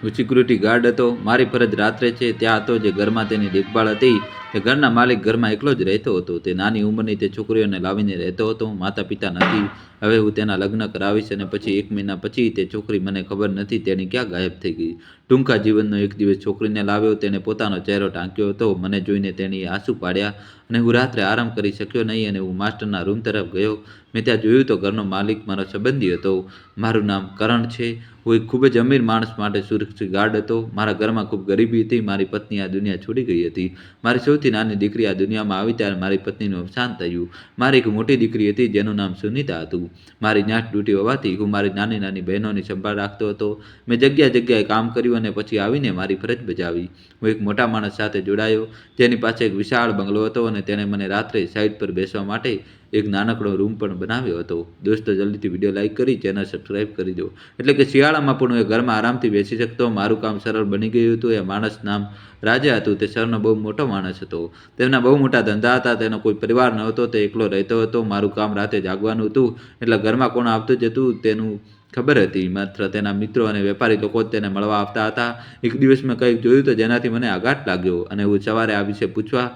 હું security guard હતો. મારી ફરજ રાત્રે છે ત્યાં હતો. જે ઘરમાં તેની દેખભાળ હતી તે ઘરના માલિક ઘરમાં એકલો જ રહેતો હતો. તે નાની ઉંમરની તે છોકરીઓને લાવીને રહેતો હતો. માતા પિતા નથી. હવે હું તેના લગ્ન કરાવીશ અને પછી 1 મહિના પછી તે છોકરી મને ખબર નથી તેની ક્યાં ગાયબ થઈ ગઈ. ટૂંકા જીવનનો એક દિવસ છોકરીને લાવ્યો. તેને પોતાનો ચહેરો ઢાંક્યો હતો. મને જોઈને તેણીએ આંસુ પાડ્યા અને હું રાત્રે આરામ કરી શક્યો નહીં અને હું માસ્ટરના રૂમ તરફ ગયો. મેં ત્યાં જોયું તો ઘરનો માલિક મારો સંબંધી હતો. મારું નામ કરણ છે. હું એક ખૂબ જ અમીર માણસ માટે સુરક્ષિત ગાર્ડ હતો. મારા ઘરમાં ખૂબ ગરીબી હતી. મારી પત્ની આ દુનિયા છોડી ગઈ હતી. મારી સૌથી નાની દીકરી આ દુનિયામાં આવી ત્યારે મારી પત્નીનું અવસાન થયું. મારી એક મોટી દીકરી હતી જેનું નામ સુનિતા હતું. મારી નાટ ડ્યુટી હોવાથી હું મારી નાની નાની બહેનોની સંભાળ રાખતો હતો. મેં જગ્યાએ કામ કર્યું અને પછી આવીને મારી ફરજ બજાવી. હું એક મોટા માણસ સાથે જોડાયો જેની પાસે એક વિશાળ બંગલો હતો અને તેણે મને રાત્રે સાઈડ પર બેસવા માટે એક નાનકડો રૂમ પણ બનાવ્યો હતો. દોસ્તો, જલ્દીથી વિડીયો લાઇક કરી ચેનલ સબસ્ક્રાઈબ કરી દો. એટલે કે શિયાળામાં પણ હું એ ઘરમાં આરામથી બેસી શકતો. મારું કામ સરળ બની ગયું હતું. એ માણસ નામ રાજા હતું. તે શહેરનો બહુ મોટો માણસ હતો. તેમના બહુ મોટા ધંધા હતા. તેનો કોઈ પરિવાર નહોતો. તે એકલો રહેતો હતો. મારું કામ રાતે જાગવાનું હતું. એટલે ઘરમાં કોણ આવતું જતું તેનું ખબર હતી. માત્ર તેના મિત્રો અને વેપારી લોકો જ તેને મળવા આવતા હતા. એક દિવસ મેં કંઈક જોયું તો જેનાથી મને આઘાત લાગ્યો અને હું સવારે આ વિશે પૂછવા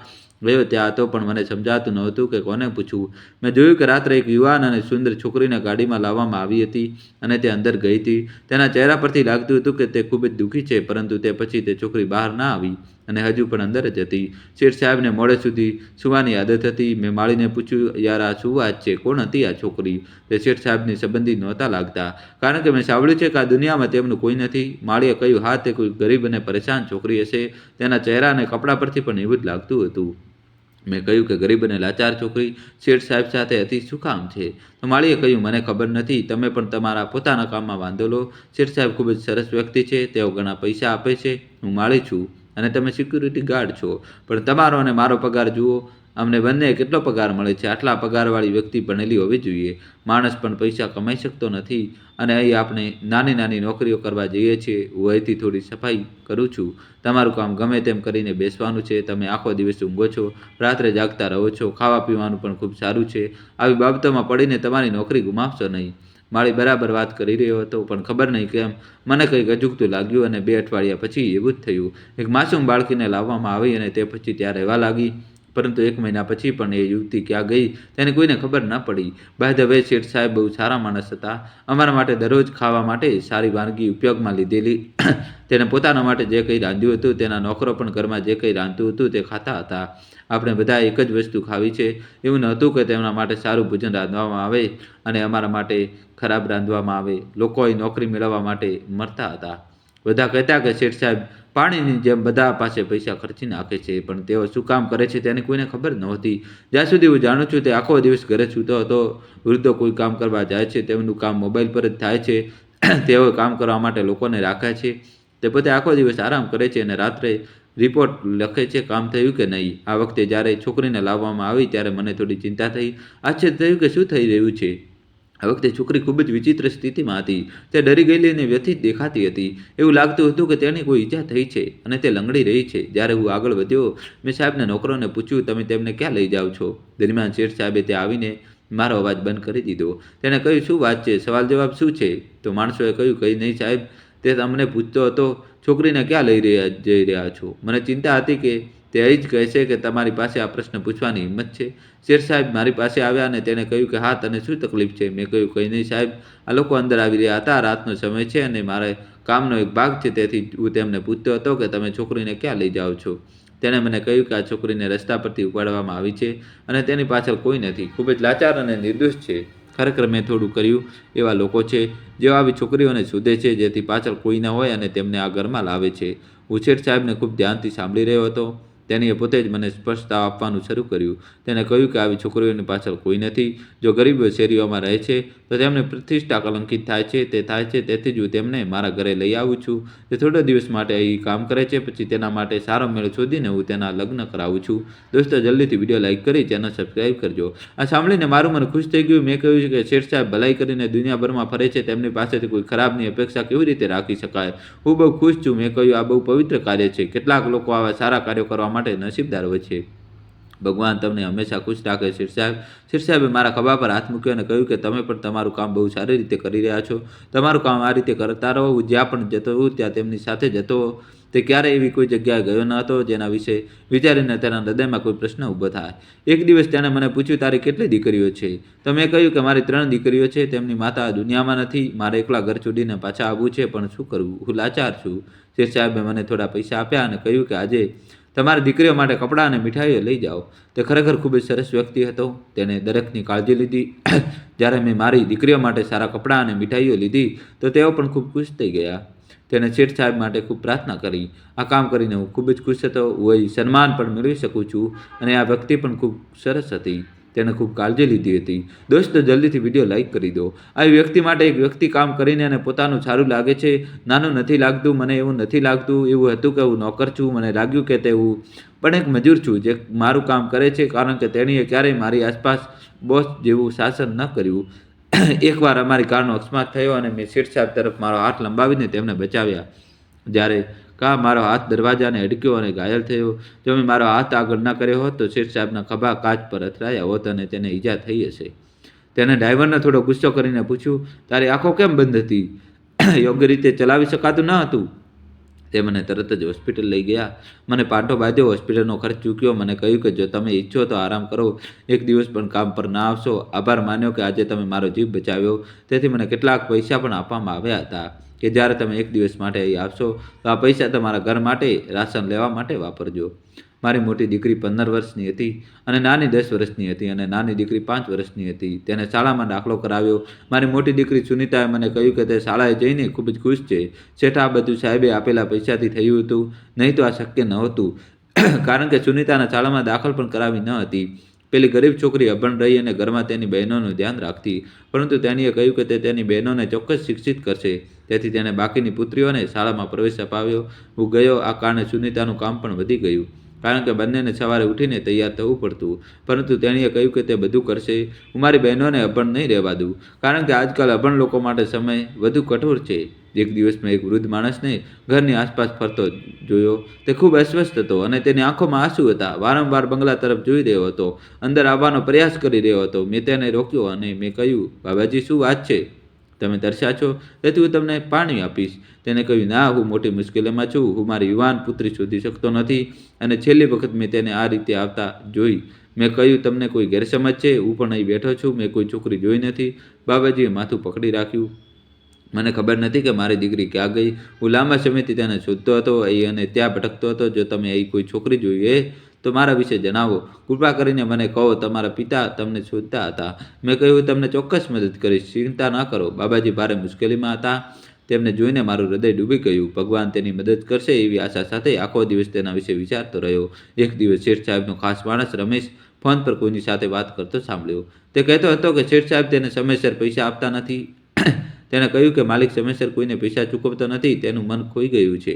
ગયો ત્યાં હતો પણ મને સમજાતું નહોતું કે કોને પૂછવું. મેં જોયું કે રાત્રે એક યુવાન અને સુંદર છોકરીને ગાડીમાં લાવવામાં આવી હતી અને તે અંદર ગઈ હતી. તેના ચહેરા પરથી લાગતું હતું કે તે ખૂબ જ દુઃખી છે, પરંતુ તે પછી તે છોકરી બહાર ના આવી અને હજુ પણ અંદર જ હતી. શેઠ સાહેબને મોડે સુધી સુવાની આદત હતી. મેં માળીને પૂછ્યું, યાર આ શું વાત છે? કોણ હતી આ છોકરી? તે શેઠ સાહેબની સંબંધી નહોતા લાગતા, કારણ કે મેં સાંભળ્યું છે કે આ દુનિયામાં તેમનું કોઈ નથી. માળીએ કહ્યું, હા, તે કોઈ ગરીબ અને પરેશાન છોકરી હશે. તેના ચહેરા અને કપડાં પરથી પણ એવું જ લાગતું હતું. મેં કહ્યું કે ગરીબ અને લાચાર છોકરી શેઠ સાહેબ સાથે હતી, શું કામ છે? તો માળીએ કહ્યું, મને ખબર નથી. તમે પણ તમારા પોતાના કામમાં વાંધો લો. શેઠ સાહેબ ખૂબ જ સરસ વ્યક્તિ છે. તેઓ ઘણા પૈસા આપે છે. હું માળી છું અને તમે સિક્યુરિટી ગાર્ડ છો, પણ તમારો અને મારો પગાર જુઓ. અમને બંને કેટલો પગાર મળે છે? આટલા પગારવાળી વ્યક્તિ ભણેલી હોવી જોઈએ. માણસ પણ પૈસા કમાઈ શકતો નથી અને અહીં આપણે નાની નાની નોકરીઓ કરવા જઈએ છીએ. હું અહીંથી થોડી સફાઈ કરું છું. તમારું કામ ગમે તેમ કરીને બેસવાનું છે. તમે આખો દિવસ ઊંઘો છો, રાત્રે જાગતા રહો છો. ખાવા પીવાનું પણ ખૂબ સારું છે. આવી બાબતોમાં પડીને તમારી નોકરી ગુમાવશો નહીં. માળી બરાબર વાત કરી રહ્યો હતો, પણ ખબર નહીં કેમ મને કંઈક અજુગતું લાગ્યું અને 2 અઠવાડિયા પછી એવું જ થયું. એક માસૂમ બાળકીને લાવવામાં આવી અને તે પછી ત્યાં રહેવા લાગી, પરંતુ 1 મહિના પછી પણ એ યુવતી ક્યાં ગઈ તેને કોઈને ખબર ન પડી. બાય ધ વે, શેઠ સાહેબ બહુ સારા માણસ હતા. અમારા માટે દરરોજ ખાવા માટે સારી વાનગી ઉપયોગમાં લીધેલી. તેણે પોતાના માટે જે કંઈ રાંધ્યું હતું તેના નોકરો પણ ઘરમાં જે કંઈ રાંધતું હતું તે ખાતા હતા. આપણે બધા એક જ વસ્તુ ખાવી છે. એવું નહોતું કે તેમના માટે સારું ભોજન રાંધવામાં આવે અને અમારા માટે ખરાબ રાંધવામાં આવે. લોકો અહીં નોકરી મેળવવા માટે મરતા હતા. બધા કહેતા કે શેઠ સાહેબ પાણીની જેમ બધા પાસે પૈસા ખર્ચી નાખે છે, પણ તેઓ શું કામ કરે છે તેની કોઈને ખબર નહોતી. જ્યાં સુધી હું જાણું છું તે આખો દિવસ ઘરે સૂતો હતો. વૃદ્ધો કોઈ કામ કરવા જાય છે, તેમનું કામ મોબાઈલ પર જ થાય છે. તેઓ કામ કરવા માટે લોકોને રાખે છે. તે પોતે આખો દિવસ આરામ કરે છે અને રાત્રે રિપોર્ટ લખે છે કામ થયું કે નહીં. આ વખતે જ્યારે છોકરીને લાવવામાં આવી ત્યારે મને થોડી ચિંતા થઈ. આશ્ચર્ય થયું કે શું થઈ રહ્યું છે. આ વખતે છોકરી ખૂબ જ વિચિત્ર સ્થિતિમાં હતી. તે ડરી ગયેલી અને વ્યથિત દેખાતી હતી. એવું લાગતું હતું કે તેની કોઈ ઈજા થઈ છે અને તે લંગડી રહી છે. જ્યારે હું આગળ વધ્યો, મેં સાહેબના નોકરોને પૂછ્યું, તમે તેમને ક્યાં લઈ જાઓ છો? દરમિયાન શેઠ સાહેબે તે આવીને મારો અવાજ બંધ કરી દીધો. તેણે કહ્યું, શું વાત છે? સવાલ જવાબ શું છે? તો માણસોએ કહ્યું, કંઈ નહીં સાહેબ, તે તમને પૂછતો હતો છોકરીને ક્યાં જઈ રહ્યા છો. મને ચિંતા હતી કે તે અહીં જ કહેશે કે તમારી પાસે આ પ્રશ્ન પૂછવાની હિંમત છે. શેઠ સાહેબ મારી પાસે આવ્યા અને તેણે કહ્યું કે હા, તને શું તકલીફ છે? મેં કહ્યું, કંઈ નહીં સાહેબ, આ લોકો અંદર આવી રહ્યા હતા. રાતનો સમય છે અને મારે કામનો એક ભાગ છે, તેથી હું તેમને પૂછતો હતો કે તમે છોકરીને ક્યાં લઈ જાઓ છો. તેણે મને કહ્યું કે આ છોકરીને રસ્તા પરથી ઉપાડવામાં આવી છે અને તેની પાછળ કોઈ નથી. ખૂબ જ લાચાર અને નિર્દોષ છે. ખરેખર મેં થોડું કર્યું. એવા લોકો છે જેઓ આવી છોકરીઓને શોધે છે જેથી પાછળ કોઈ ન હોય અને તેમને આ ઘરમાં લાવે છે. હું શેઠ સાહેબને ખૂબ ધ્યાનથી સાંભળી રહ્યો હતો. તેણીએ પોતે જ મને સ્પષ્ટતા આપવાનું શરૂ કર્યું. તેણે કહ્યું કે આવી છોકરીઓની પાછળ કોઈ નથી. જો ગરીબો શેરીઓમાં રહે છે તો તેમની પ્રતિષ્ઠા કલંકિત થાય છે. તે થાય છે, તેથી જ હું તેમને મારા ઘરે લઈ આવું છું. તે થોડા દિવસ માટે અહીં કામ કરે છે, પછી તેના માટે સારો મેળ શોધીને હું તેના લગ્ન કરાવું છું. દોસ્તો, જલ્દીથી વિડીયો લાઇક કરી ચેનલ સબસ્ક્રાઈબ કરજો. આ સાંભળીને મારું મન ખુશ થઈ ગયું. મેં કહ્યું કે શેઠ સાહેબ ભલાઈ કરીને દુનિયાભરમાં ફરે છે, તેમની પાસેથી કોઈ ખરાબની અપેક્ષા કેવી રીતે રાખી શકાય? હું બહુ ખુશ છું. મેં કહ્યું, આ બહુ પવિત્ર કાર્ય છે. કેટલાક લોકો આવા સારા કાર્યો કરવા માટે નસીબદાર હોય છે. ભગવાન તમને હંમેશા ખુશ રાખે શેઠ સાહેબ. શેઠ સાહેબે મારા ખભા પર હાથ મૂક્યો અને કહ્યું કે તમે પણ તમારું કામ બહુ સારી રીતે કરી રહ્યા છો. તમારું કામ આ રીતે કરતા રહો. હું જ્યાં પણ જતો હોઉં ત્યાં તેમની સાથે જતો. તે ક્યારેય એવી કોઈ જગ્યાએ ગયો ન હતો જેના વિશે વિચારીને તેના હૃદયમાં કોઈ પ્રશ્ન ઊભો થાય. એક દિવસ તેણે મને પૂછ્યું, તારી કેટલી દીકરીઓ છે? તો મેં કહ્યું કે મારી 3 દીકરીઓ છે. તેમની માતા આ દુનિયામાં નથી. મારે એકલા ઘર છોડીને પાછા આવવું છે, પણ શું કરવું? હું લાચાર છું. શેઠ સાહેબે મને થોડા પૈસા આપ્યા અને કહ્યું કે આજે તમારી દીકરીઓ માટે કપડાં અને મીઠાઈઓ લઈ જાઓ. તે ખરેખર ખૂબ જ સરસ વ્યક્તિ હતો. તેણે દરેકની કાળજી લીધી. જ્યારે મેં મારી દીકરીઓ માટે સારા કપડાં અને મીઠાઈઓ લીધી તો તેઓ પણ ખૂબ ખુશ થઈ ગયા. તેણે શેઠ સાહેબ માટે ખૂબ પ્રાર્થના કરી. આ કામ કરીને હું ખૂબ જ ખુશ હતો. હું અહીં સન્માન પણ મેળવી શકું છું અને આ વ્યક્તિ પણ ખૂબ સરસ હતી. તેણે ખૂબ કાળજી લીધી હતી. દોસ્તો, જલ્દીથી વિડીયો લાઇક કરી દો. આવી વ્યક્તિ માટે એક વ્યક્તિ કામ કરીને અને પોતાનું સારું લાગે છે. નાનું નથી લાગતું. મને એવું નથી લાગતું. એવું હતું કે હું નોકર છું. મને લાગ્યું કે તે હું પણ એક મજૂર છું જે મારું કામ કરે છે, કારણ કે તેણીએ ક્યારેય મારી આસપાસ બોસ જેવું શાસન ન કર્યું. એકવાર અમારી કારનો અકસ્માત થયો અને મેં શેઠ સાહેબ તરફ મારો હાથ લંબાવીને તેમને બચાવ્યા. જ્યારે મારો હાથ દરવાજાને અડક્યો અને ઘાયલ થયો. જો મેં મારો હાથ આગળ ન કર્યો હોત તો શેઠ સાહેબના ખભા કાચ પર અથડાયા હોત અને તેને ઈજા થઈ હશે. તેને ડ્રાઈવરને થોડો ગુસ્સો કરીને પૂછ્યું, તારી આંખો કેમ બંધ હતી? યોગ્ય રીતે ચલાવી શકાતું ન હતું? તે મને તરત જ હોસ્પિટલ લઈ ગયા. મને પાટો બાંધ્યો. હોસ્પિટલનો ખર્ચ ચૂક્યો. મને કહ્યું કે જો તમે ઈચ્છો તો આરામ કરો. એક દિવસ પણ કામ પર ના આવશો. આભાર માન્યો કે આજે તમે મારો જીવ બચાવ્યો. તેથી મને કેટલાક પૈસા પણ આપવામાં આવ્યા હતા કે જ્યારે તમે એક દિવસ માટે અહીં આવશો તો આ પૈસા તમારા ઘર માટે, રાશન લેવા માટે વાપરજો. મારી મોટી દીકરી 15 વર્ષની હતી અને નાની 10 વર્ષની હતી અને નાની દીકરી 5 વર્ષની હતી. તેને શાળામાં દાખલો કરાવ્યો. મારી મોટી દીકરી સુનિતાએ મને કહ્યું કે તે શાળાએ જઈને ખૂબ જ ખુશ છે. શેઠ, આ બધું સાહેબે આપેલા પૈસાથી થયું હતું. નહીં તો આ શક્ય નહોતું, કારણ કે સુનિતાના શાળામાં દાખલ પણ કરાવી ન હતી. પેલી ગરીબ છોકરી અભણ રહી અને ઘરમાં તેની બહેનોનું ધ્યાન રાખતી. પરંતુ તેણીએ કહ્યું કે તે તેની બહેનોને ચોક્કસ શિક્ષિત કરશે. તેથી તેણે બાકીની પુત્રીઓને શાળામાં પ્રવેશ અપાવ્યો. હું ગયો. આ કારણે સુનિતાનું કામ પણ વધી ગયું, કારણ કે બંનેને સવારે ઉઠીને તૈયાર થવું પડતું. પરંતુ તેણીએ કહ્યું કે તે બધું કરશે. હું મારી બહેનોને અભણ નહીં રહેવા દઉં, કારણ કે આજકાલ અભણ લોકો માટે સમય વધુ કઠોર છે. એક દિવસ મેં એક વૃદ્ધ માણસને ઘરની આસપાસ ફરતો જોયો. તે ખૂબ અસ્વસ્થ હતો અને તેની આંખોમાં આંસુ હતા. વારંવાર બંગલા તરફ જોઈ રહ્યો હતો. અંદર આવવાનો પ્રયાસ કરી રહ્યો હતો. મેં તેને રોક્યો અને મેં કહ્યું, બાબાજી, શું વાત છે? તમે તરસ્યા છો? તેથી હું તમને પાણી આપીશ. તેને કહ્યું, ના, હું મોટી મુશ્કેલીમાં છું. હું મારી યુવાન પુત્રી શોધી શકતો નથી અને છેલ્લી વખત મેં તેને આ રીતે આવતા જોઈ. મેં કહ્યું, તમને કોઈ ગેરસમજ છે? હું પણ અહીં બેઠો છું. મેં કોઈ છોકરી જોઈ નથી. બાબાજીએ માથું પકડી રાખ્યું. મને ખબર નથી કે મારી દીકરી ક્યાં ગઈ. હું લાંબા સમયથી તેને શોધતો હતો. અહીં અને ત્યાં ભટકતો હતો. જો તમે અહીં કોઈ છોકરી જોઈ હોય તો મારા વિશે જણાવો. કૃપા કરીને મને કહો. તમારા પિતા તમને શોધતા હતા. મેં કહ્યું, તમને ચોક્કસ મદદ કરીશ. ચિંતા ન કરો. બાબાજી ભારે મુશ્કેલીમાં હતા. તેમને જોઈને મારું હૃદય ડૂબી ગયું. ભગવાન તેની મદદ કરશે એવી આશા સાથે આખો દિવસ તેના વિશે વિચારતો રહ્યો. એક દિવસ શેઠ સાહેબનો ખાસ માણસ રમેશ ફોન પર કોઈની સાથે વાત કરતો સાંભળ્યો. તે કહેતો હતો કે શેઠ સાહેબ તેને સમયસર પૈસા આપતા નથી. તેણે કહ્યું કે માલિક સમયસર કોઈને પૈસા ચૂકવતો નથી. તેનું મન ખોઈ ગયું છે.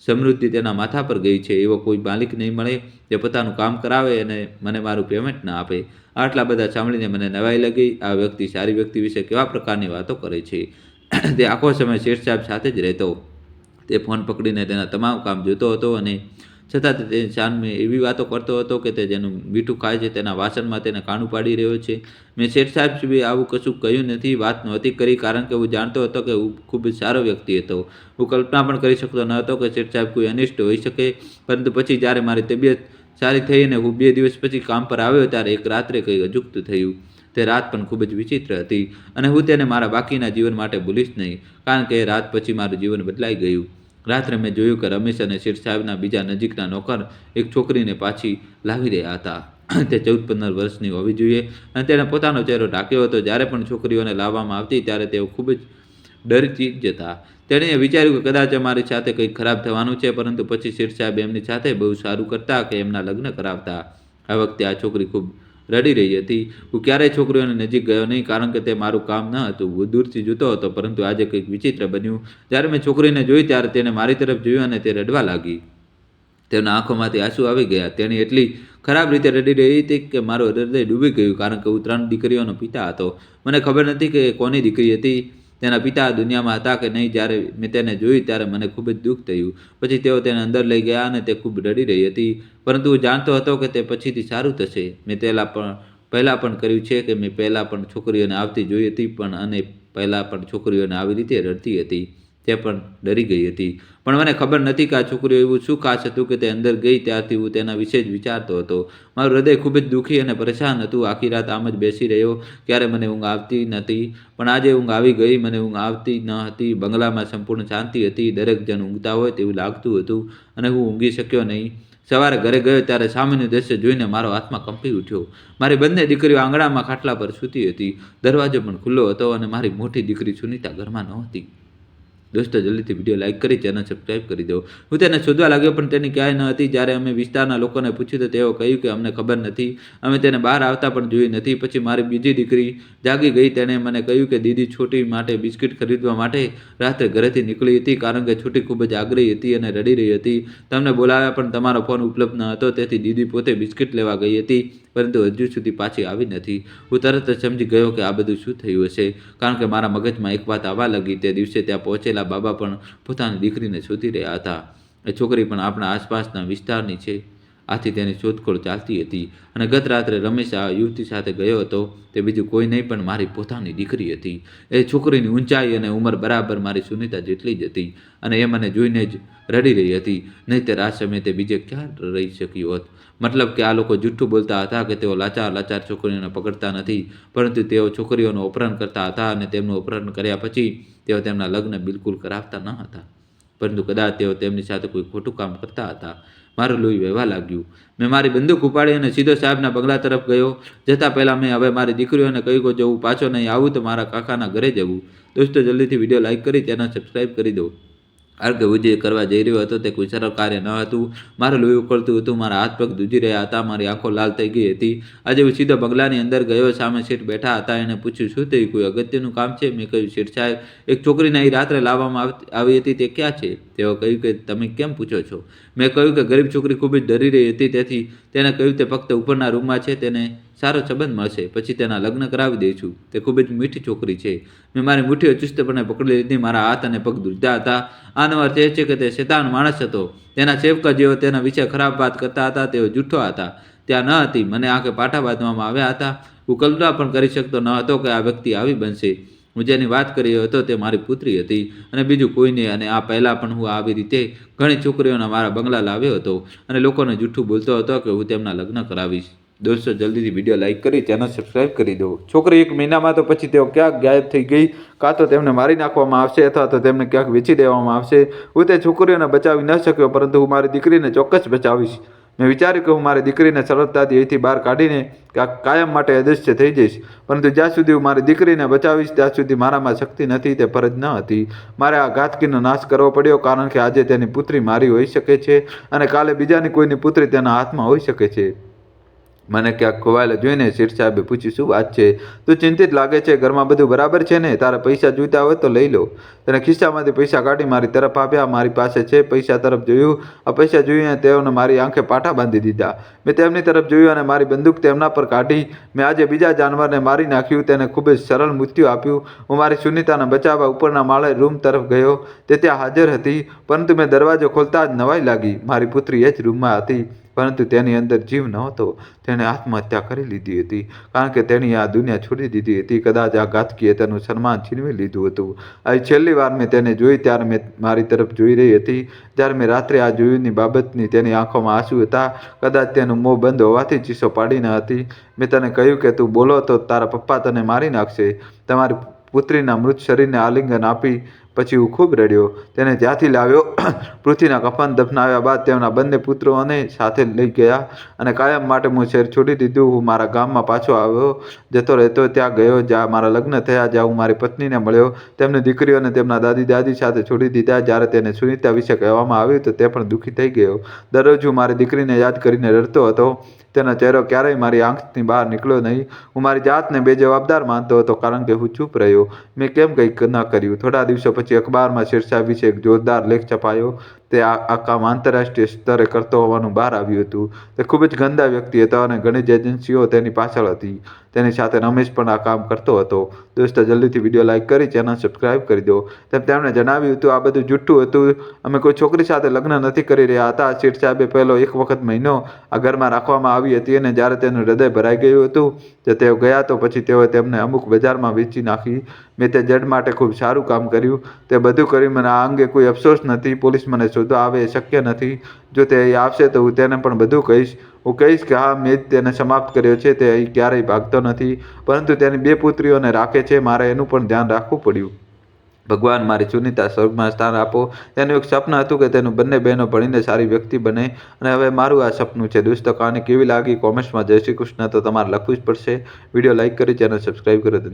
સમૃદ્ધિ તેના માથા પર ગઈ છે. એવો કોઈ માલિક નહીં મળે જે પોતાનું કામ કરાવે અને મને મારું પેમેન્ટ ના આપે. આટલા બધા સાંભળીને મને નવાઈ લાગી. આ વ્યક્તિ સારી વ્યક્તિ વિશે કેવા પ્રકારની વાતો કરે છે? તે આખો સમય શેઠ સાહેબ સાથે જ રહેતો. તે ફોન પકડીને તેના તમામ કામ જોતો હતો અને છતાં તે તેની સામે એવી વાતો કરતો હતો કે તે જેનું મીઠું ખાય છે તેના વાસણમાં તેને કાણું પાડી રહ્યો છે. મેં શેઠ સાહેબ સુધી આવું કશું કહ્યું નથી, વાત નહોતી કરી, કારણ કે હું જાણતો હતો કે હું ખૂબ જ સારો વ્યક્તિ હતો. હું કલ્પના પણ કરી શકતો ન હતો કે શેઠ સાહેબ કોઈ અનિષ્ટ હોઈ શકે. પરંતુ પછી જ્યારે મારી તબિયત સારી થઈ અને હું 2 દિવસ પછી કામ પર આવ્યો ત્યારે એક રાત્રે કંઈ અજુગતું થયું. તે રાત પણ ખૂબ જ વિચિત્ર હતી અને હું તેને મારા બાકીના જીવન માટે ભૂલીશ નહીં, કારણ કે એ રાત પછી મારું જીવન બદલાઈ ગયું. રાત્રે મેં જોયું કે રમેશ અને શેઠ સાહેબના બીજા નજીકના નોકર એક છોકરીને પાછી લાવી રહ્યા હતા. તે 14-15 વર્ષની હોવી જોઈએ અને તેણે પોતાનો ચહેરો ઢાંક્યો હતો. જ્યારે પણ છોકરીઓને લાવવામાં આવતી ત્યારે તેઓ ખૂબ જ ડરતી જતા. તેણીએ વિચાર્યું કે કદાચ અમારી સાથે કંઈક ખરાબ થવાનું છે, પરંતુ પછી શેઠ સાહેબ એમની સાથે બહુ સારું કરતા કે એમના લગ્ન કરાવતા. આ વખતે આ છોકરી ખૂબ રડી રહી હતી. હું ક્યારેય છોકરીઓની નજીક ગયો નહીં, કારણ કે તે મારું કામ ન હતું. હું દૂરથી જોતો હતો. પરંતુ આજે કંઈક વિચિત્ર બન્યું. જ્યારે મેં છોકરીને જોઈ ત્યારે તેને મારી તરફ જોયું અને તે રડવા લાગી. તેના આંખોમાંથી આંસુ આવી ગયા. તેણી એટલી ખરાબ રીતે રડી રહી હતી કે મારું હૃદય ડૂબી ગયું, કારણ કે હું 3 દીકરીઓનો પિતા હતો. મને ખબર નથી કે કોની દીકરી હતી. તેના પિતા આ દુનિયામાં હતા કે નહીં. જ્યારે મેં તેને જોઈ ત્યારે મને ખૂબ જ દુઃખ થયું. પછી તેઓ તેને અંદર લઈ ગયા અને તે ખૂબ રડી રહી હતી, પરંતુ હું જાણતો હતો કે તે પછીથી સારું થશે. મેં પહેલાં પણ કર્યું છે કે મેં પહેલાં પણ છોકરીઓને આવતી જોઈ હતી, અને પહેલાં પણ છોકરીઓને આવી રીતે રડતી હતી. તે પણ ડરી ગઈ હતી, પણ મને ખબર નથી કે આ છોકરીઓ એવું શું ખાસ હતું કે તે અંદર ગઈ ત્યારથી હું તેના વિશે જ વિચારતો હતો. મારું હૃદય ખૂબ જ દુઃખી અને પરેશાન હતું. આખી રાત આમ જ બેસી રહ્યો. ક્યારે મને ઊંઘ આવતી નથી, પણ આજે ઊંઘ આવી ગઈ. મને ઊંઘ આવતી ન હતી. બંગલામાં સંપૂર્ણ શાંતિ હતી. દરેક જણ ઊંઘતા હોય તેવું લાગતું હતું, અને હું ઊંઘી શક્યો નહીં. સવારે ઘરે ગયો ત્યારે સામેનું દ્રશ્ય જોઈને મારો આત્મા કંપી ઉઠ્યો. મારી બંને દીકરીઓ આંગણામાં ખાટલા પર સૂતી હતી. દરવાજો પણ ખુલ્લો હતો, અને મારી મોટી દીકરી સુનીતા ઘરમાં નહોતી. દોસ્તો, જલ્દીથી વિડીયો લાઇક કરી ચેનલ સબસ્ક્રાઈબ કરી દો. હું તેને શોધવા લાગ્યો, પણ તેની ક્યાંય ન હતી. જ્યારે અમે વિસ્તારના લોકોને પૂછ્યું તો તેઓ કહ્યું કે અમને ખબર નથી, અમે તેને બહાર આવતા પણ જોઈ નથી. પછી મારી બીજી દીકરી જાગી ગઈ. તેણે મને કહ્યું કે દીદી છોટી માટે બિસ્કિટ ખરીદવા માટે રાત્રે ઘરેથી નીકળી હતી, કારણ કે છોટી ખૂબ જ આગ્રહી હતી અને રડી રહી હતી. તમને બોલાવ્યા પણ તમારો ફોન ઉપલબ્ધ ન હતો, તેથી દીદી પોતે બિસ્કિટ લેવા ગઈ હતી, પરંતુ હજુ સુધી પાછી આવી નથી. હું તરત જ સમજી ગયો કે આ બધું શું થયું હશે, કારણ કે મારા મગજમાં એક વાત આવવા લાગી. તે દિવસે ત્યાં પહોંચેલા બાબા પણ પોતાની દીકરીને શોધી રહ્યા હતા. એ છોકરી પણ આપણા આસપાસના વિસ્તારની છે, આથી તેની શોધખોળ ચાલતી હતી. અને ગત રાત્રે રમેશ આ યુવતી સાથે ગયો હતો. તે બીજું કોઈ નહીં પણ મારી પોતાની દીકરી હતી. એ છોકરીની ઊંચાઈ અને ઉંમર બરાબર મારી સુનીતા જેટલી જ હતી, અને એ મને જોઈને જ રડી રહી હતી. નહીંતર આ સમયે તે બીજે ક્યાં રહી શક્યું હોત. મતલબ કે આ લોકો જૂઠું બોલતા હતા કે તેઓ લાચાર છોકરીઓને પકડતા નથી, પરંતુ તેઓ છોકરીઓનું અપહરણ કરતા હતા, અને તેમનું અપહરણ કર્યા પછી તેઓ તેમના લગ્ન બિલકુલ કરાવતા ન હતા, પરંતુ કદાચ તેઓ તેમની સાથે કોઈ ખોટું કામ કરતા હતા. મારું લોહી વહેવા લાગ્યું. મેં મારી બંદૂક ઉપાડી અને સીધો સાહેબના બંગલા તરફ ગયો. જતાં પહેલાં મેં હવે મારી દીકરીઓને કહ્યું કે જો હું પાછો નહીં આવું તો મારા કાકાના ઘરે જવું. દોસ્તો, જલ્દીથી વિડીયો લાઇક કરી ચેનલ સબસ્ક્રાઈબ કરી દો. કારણ કે હું જે કરવા જઈ રહ્યો હતો તે કોઈ સરળ કાર્ય ન હતું. મારું લોહી ઉકળતું હતું. મારા હાથ પગ ધ્રુજી રહ્યા હતા. મારી આંખો લાલ થઈ ગઈ હતી. આજે હું સીધો બંગલાની અંદર ગયો. સામે શેઠ બેઠા હતા. એણે પૂછ્યું, શું થયું, કોઈ અગત્યનું કામ છે? મેં કહ્યું, શેઠ સાહેબ, એક છોકરીને અહીં રાત્રે લાવવામાં આવી હતી, તે ક્યાં છે? તેઓ કહ્યું કે તમે કેમ પૂછો છો? મેં કહ્યું કે ગરીબ છોકરી ખૂબ જ ડરી રહી હતી, તેથી તેને કહ્યું તે ફક્ત ઉપરના રૂમમાં છે, તેને સારો સંબંધ મળશે, પછી તેના લગ્ન કરાવી દઈશું. તે ખૂબ જ મીઠી છોકરી છે. મેં મારી મુઠ્ઠીઓ ચુસ્તપણે પકડી લીધી. મારા હાથ અને પગ ધ્રુજતા હતા. આનો અર્થ એ છે કે તે શેતાન માણસ હતો. તેના સેવકા જેઓ તેના વિશે ખરાબ વાત કરતા હતા તેઓ જૂઠો હતા. ત્યાં ન હતી. મને આંખે પાટા બાંધવામાં આવ્યા હતા. હું કલ્પના પણ કરી શકતો ન હતો કે આ વ્યક્તિ આવી બનશે. હું જેની વાત કરી રહ્યો હતો તે મારી પુત્રી હતી, અને બીજું કોઈ નહીં. અને આ પહેલાં પણ હું આવી રીતે ઘણી છોકરીઓને મારા બંગલા લાવ્યો હતો, અને લોકોને જૂઠું બોલતો હતો કે હું તેમના લગ્ન કરાવીશ. દોસ્તો, જલ્દીથી વિડીયો લાઇક કરી ચેનલ સબસ્ક્રાઈબ કરી દો. છોકરી 1 મહિનામાં તો પછી તેઓ ક્યાંક ગાયબ થઈ ગઈ. કાં તો તેમને મારી નાખવામાં આવશે, અથવા તો તેમને ક્યાંક વેચી દેવામાં આવશે. હું તે છોકરીઓને બચાવી ન શક્યો, પરંતુ હું મારી દીકરીને ચોક્કસ બચાવીશ. મેં વિચાર્યું કે હું મારી દીકરીને સરળતાથી અહીંથી બહાર કાઢીને કાયમ માટે અદૃશ્ય થઈ જઈશ, પરંતુ જ્યાં સુધી હું મારી દીકરીને બચાવીશ ત્યાં સુધી મારામાં શક્તિ નથી. તે ફરજ ન હતી. મારે આ ઘાતકીનો નાશ કરવો પડ્યો, કારણ કે આજે તેની પુત્રી મારી હોઈ શકે છે, અને કાલે બીજાની કોઈની પુત્રી તેના હાથમાં હોઈ શકે છે. મને ક્યાંક ખોવાયેલા જોઈને શેઠ સાહેબે પૂછ્યું, શું વાત છે? તું ચિંતિત લાગે છે. ઘરમાં બધું બરાબર છે ને? તારે પૈસા જોઈતા હોય તો લઈ લો. તેને ખિસ્સામાંથી પૈસા કાઢી મારી તરફ આપ્યા. મારી પાસે છે. પૈસા તરફ જોયું. આ પૈસા જોઈને તેઓને મારી આંખે પાટા બાંધી દીધા. મેં તેમની તરફ જોયું અને મારી બંદૂક તેમના પર કાઢી. મેં આજે બીજા જાનવરને મારી નાખ્યું, તેને ખૂબ જ સરળ મૃત્યુ આપ્યું. હું મારી સુનીતાને બચાવવા ઉપરના માળે રૂમ તરફ ગયો. તે ત્યાં હાજર હતી, પરંતુ મેં દરવાજો ખોલતા જ નવાઈ લાગી. મારી પુત્રી એ જ રૂમમાં હતી, પરંતુ તેની અંદર જીવ નહોતો. તેણે આત્મહત્યા કરી લીધી હતી, કારણ કે તેણી આ દુનિયા છોડી દીધી હતી. કદાચ આ ઘાતકીએ તેનું સન્માન છીનવી લીધું હતું. આવી છેલ્લી વાર મેં તેને જોઈ ત્યારે મેં મારી તરફ જોઈ રહી હતી. જ્યારે મેં રાત્રે આ જોયુંની બાબતની તેની આંખોમાં આંસુ હતા. કદાચ તેનું મોં બંધ હોવાથી ચીસો પાડી ન હતી. મેં તને કહ્યું કે તું બોલો તો તારા પપ્પા તને મારી નાખશે. તમારી પુત્રીના મૃત શરીરને આલિંગન આપી પછી હું ખૂબ રડ્યો. તેને ત્યાંથી લાવ્યો. પૃથ્વીના કફન દફનાવ્યા બાદ તેમના બંને પુત્રોને સાથે લઈ ગયા, અને કાયમ માટે હું શહેર છોડી દીધું. હું મારા ગામમાં પાછો આવ્યો. જતો રહેતો ત્યાં ગયો જ્યાં મારા લગ્ન થયા, જ્યાં હું મારી પત્નીને મળ્યો. તેમની દીકરીઓને તેમના દાદી સાથે છોડી દીધા. જ્યારે તેને સુનીતા વિશે કહેવામાં આવ્યું તો તે પણ દુઃખી થઈ ગયો. દરરોજ હું મારી દીકરીને યાદ કરીને રડતો હતો. તેનો ચહેરો ક્યારેય મારી આંખની બહાર નીકળ્યો નહીં. હું મારી જાતને બેજવાબદાર માનતો હતો, કારણ કે હું ચૂપ રહ્યો. મેં કેમ કંઈક ન કર્યું? થોડા દિવસો પછી અખબારમાં શેઠ સાહેબ વિશે એક જોરદાર લેખ છપાયો. તે આ કામ આંતરરાષ્ટ્રીય સ્તરે કરતો હોવાનું બહાર આવ્યું હતું. તે ખૂબ જ ગંદા વ્યક્તિ હતો અને ઘણી જ એજન્સીઓ તેની પાછળ હતી. તેની સાથે રમેશ પણ આ કામ કરતો હતો. દોસ્તો, જલ્દીથી વિડીયો લાઇક કરી ચેનલ સબસ્ક્રાઈબ કરી દો. તેમણે જણાવ્યું હતું આ બધું જૂઠું હતું. અમે કોઈ છોકરી સાથે લગ્ન નથી કરી રહ્યા હતા. શેઠ સાહેબે પહેલો એક વખત મહિનો આ ઘરમાં રાખવામાં આવી હતી અને જ્યારે તેનું હૃદય ભરાઈ ગયું હતું તે તેઓ ગયા તો પછી તેઓએ તેમને અમુક બજારમાં વેચી નાખી. મેં તે જડ માટે ખૂબ સારું કામ કર્યું. તે બધું કર્યું. મને આ અંગે કોઈ અફસોસ નથી. પોલીસ મને શોધવા આવે એ શક્ય નથી. જો તે અહીં આવશે તો હું તેને પણ બધું કહીશ. હું કહીશ કે હા, મેં જ તેને સમાપ્ત કર્યો છે. તે અહીં ક્યારેય ભાગતો નથી, પરંતુ તેની 2 પુત્રીઓને રાખે છે. મારે એનું પણ ધ્યાન રાખવું પડ્યું. ભગવાન, મારી સુનીતા સ્વર્ગમાં સ્થાન આપો. તેનું એક સપનું હતું કે તેનું બંને બહેનો ભણીને સારી વ્યક્તિ બને અને હવે મારું આ સપનું છે. દોસ્તો, કહાની કેવી લાગી કોમેન્ટ્સમાં જય શ્રી કૃષ્ણ તો તમારે લખવું જ પડશે. વિડીયો લાઇક કરી ચેનલ સબસ્ક્રાઈબ કરો.